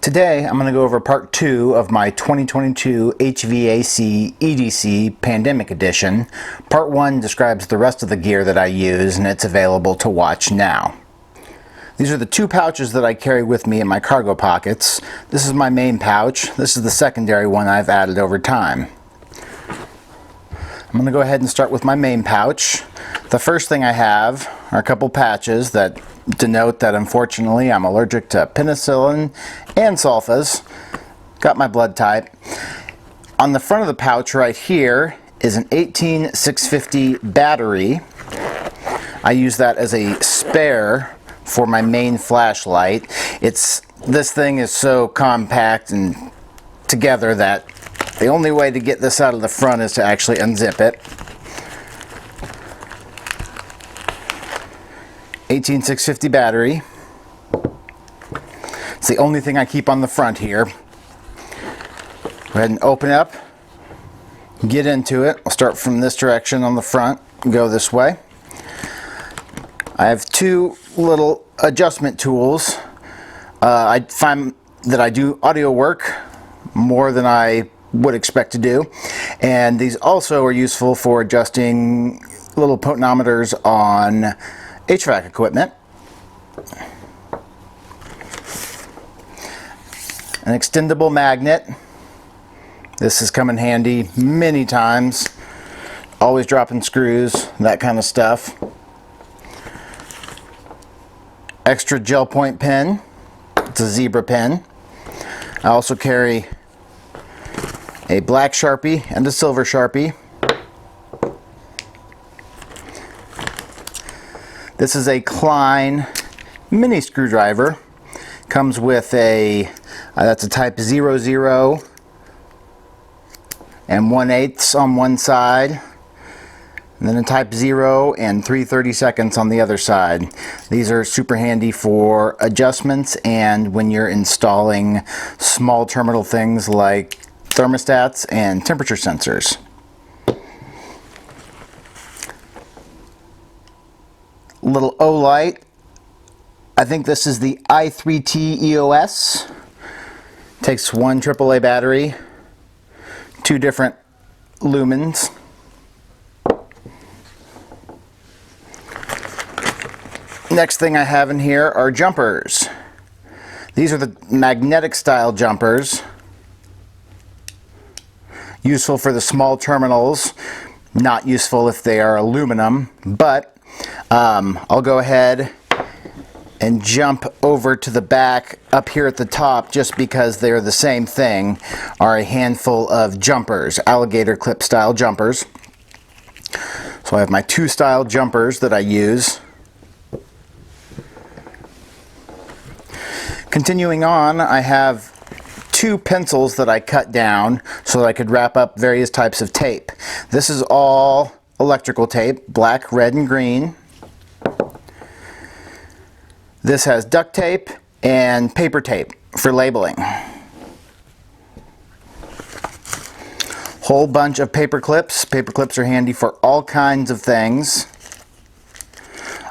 Today I'm going to go over part 2 of my 2022 HVAC EDC Pandemic Edition. Part 1 describes the rest of the gear that I use, and it's available to watch now. These are the two pouches that I carry with me in my cargo pockets. This is my main pouch. This is the secondary one I've added over time. I'm going to go ahead and start with my main pouch. The first thing I have are a couple patches that denote that unfortunately I'm allergic to penicillin and sulfas. Got my blood type. On the front of the pouch right here is an 18650 battery. I use that as a spare for my main flashlight. This thing is so compact and together that the only way to get this out of the front is to actually unzip it. 18650 battery. It's the only thing I keep on the front here. Go ahead and open it up, get into it. I'll start from this direction on the front and go this way. I have two little adjustment tools. I find that I do audio work more than I would expect to do, and these also are useful for adjusting little potentiometers on HVAC equipment. An extendable magnet. This has come in handy many times. Always dropping screws, that kind of stuff. Extra gel point pen. It's a zebra pen. I also carry a black Sharpie and a silver Sharpie. This is a Klein mini screwdriver. Comes with a, that's a type 00 and 1/8 on one side, and then a type 0 and 3/32 on the other side. These are super handy for adjustments and when you're installing small terminal things like thermostats and temperature sensors. Little O light. I think this is the i3T EOS. Takes one AAA battery, two different lumens. Next thing I have in here are jumpers. These are the magnetic style jumpers. Useful for the small terminals, not useful if they are aluminum, but I'll go ahead and jump over to the back up here at the top just because they're the same thing, are a handful of jumpers, alligator clip style jumpers. So I have my two style jumpers that I use. Continuing on, I have two pencils that I cut down so that I could wrap up various types of tape. This is all electrical tape, black, red, and green. This has duct tape and paper tape for labeling. Whole bunch of paper clips. Paper clips are handy for all kinds of things.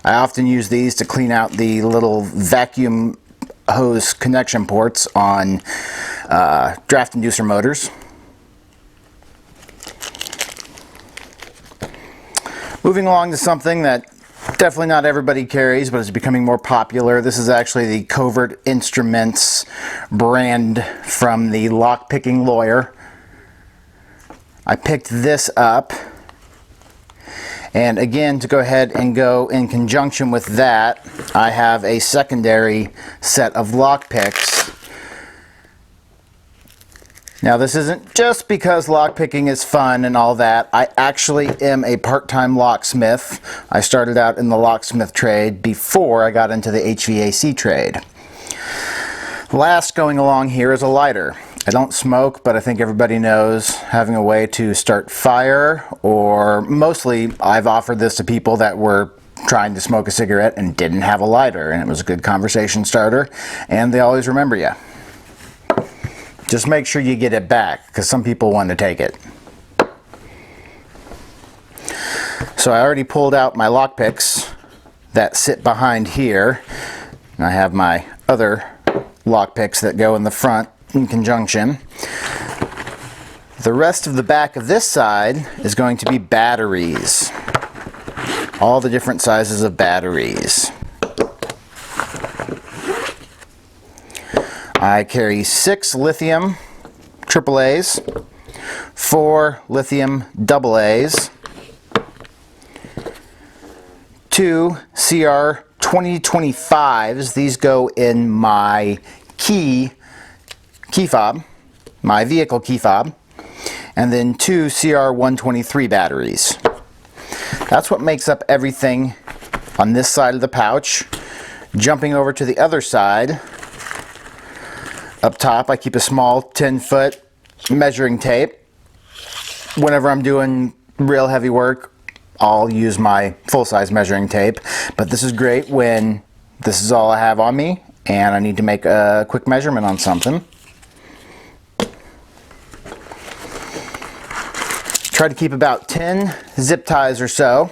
I often use these to clean out the little vacuum hose connection ports on draft inducer motors. Moving along to something that definitely not everybody carries, but is becoming more popular. This is actually the Covert Instruments brand from the lock-picking lawyer. I picked this up, and again, to go ahead and go in conjunction with that, I have a secondary set of lock picks. Now, this isn't just because lockpicking is fun and all that. I actually am a part-time locksmith. I started out in the locksmith trade before I got into the HVAC trade. Last going along here is a lighter. I don't smoke, but I think everybody knows having a way to start fire, or mostly I've offered this to people that were trying to smoke a cigarette and didn't have a lighter, and it was a good conversation starter, and they always remember you. Just make sure you get it back, because some people want to take it. So I already pulled out my lockpicks that sit behind here, and I have my other lockpicks that go in the front in conjunction. The rest of the back of this side is going to be batteries. All the different sizes of batteries. I carry 6 lithium AAAs, 4 lithium AAs, 2 CR 2025s. These go in my key fob, my vehicle key fob, and then 2 CR 123 batteries. That's what makes up everything on this side of the pouch. Jumping over to the other side, up top I keep a small 10-foot measuring tape. Whenever I'm doing real heavy work, I'll use my full-size measuring tape, but this is great when this is all I have on me and I need to make a quick measurement on something. Try to keep about 10 zip ties or so.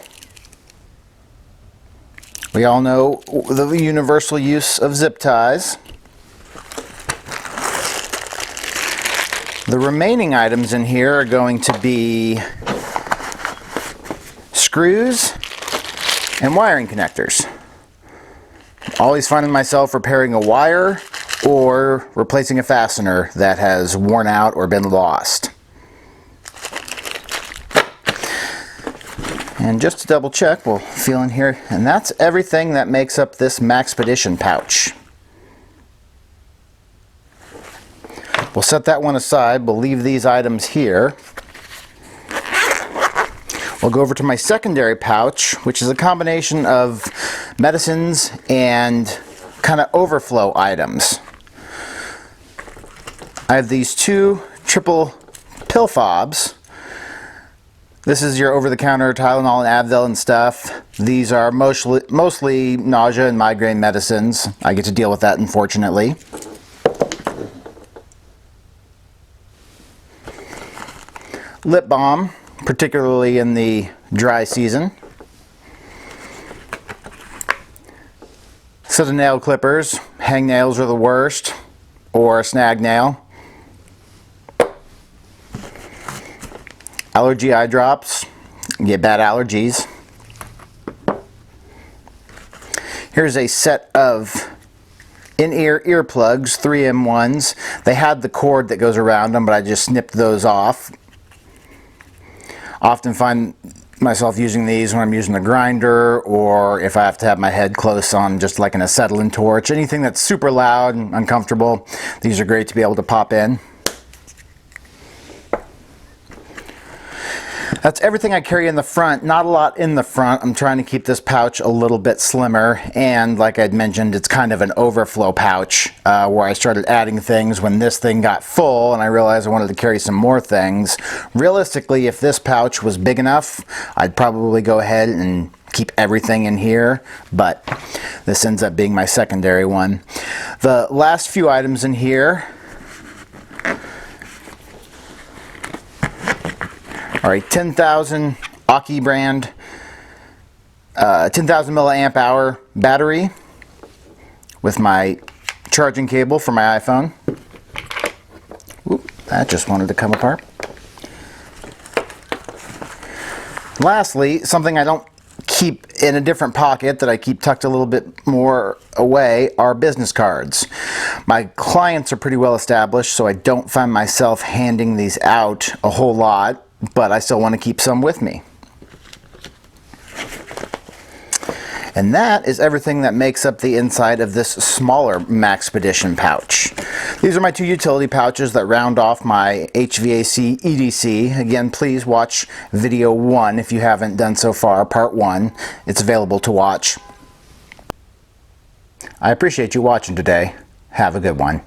We all know the universal use of zip ties. The remaining items in here are going to be screws and wiring connectors. Always finding myself repairing a wire or replacing a fastener that has worn out or been lost. And just to double check, we'll feel in here, and that's everything that makes up this Maxpedition pouch. We'll set that one aside. We'll leave these items here. We'll go over to my secondary pouch, which is a combination of medicines and kind of overflow items. I have these 2 triple pill fobs. This is your over-the-counter Tylenol and Advil and stuff. These are mostly nausea and migraine medicines. I get to deal with that, unfortunately. Lip balm, particularly in the dry season. Set of nail clippers. Hang nails are the worst, or a snag nail. Allergy eye drops. Get bad allergies. Here's a set of in-ear earplugs, 3M ones. They had the cord that goes around them, but I just snipped those off. Often find myself using these when I'm using a grinder, or if I have to have my head close on just like an acetylene torch. Anything that's super loud and uncomfortable, these are great to be able to pop in. That's everything I carry in the front. Not a lot in the front. I'm trying to keep this pouch a little bit slimmer, and like I'd mentioned, it's kind of an overflow pouch where I started adding things when this thing got full and I realized I wanted to carry some more things. Realistically, if this pouch was big enough, I'd probably go ahead and keep everything in here, but this ends up being my secondary one. The last few items in here are a 10,000 Aki brand 10,000 milliamp hour battery with my charging cable for my iPhone. Oop, that just wanted to come apart. Lastly, something I don't keep in a different pocket that I keep tucked a little bit more away are business cards. My clients are pretty well established, so I don't find myself handing these out a whole lot, but I still want to keep some with me. And that is everything that makes up the inside of this smaller Maxpedition pouch. These are my 2 utility pouches that round off my HVAC EDC. Again, please watch video 1 if you haven't done so far, part 1. It's available to watch. I appreciate you watching today. Have a good one.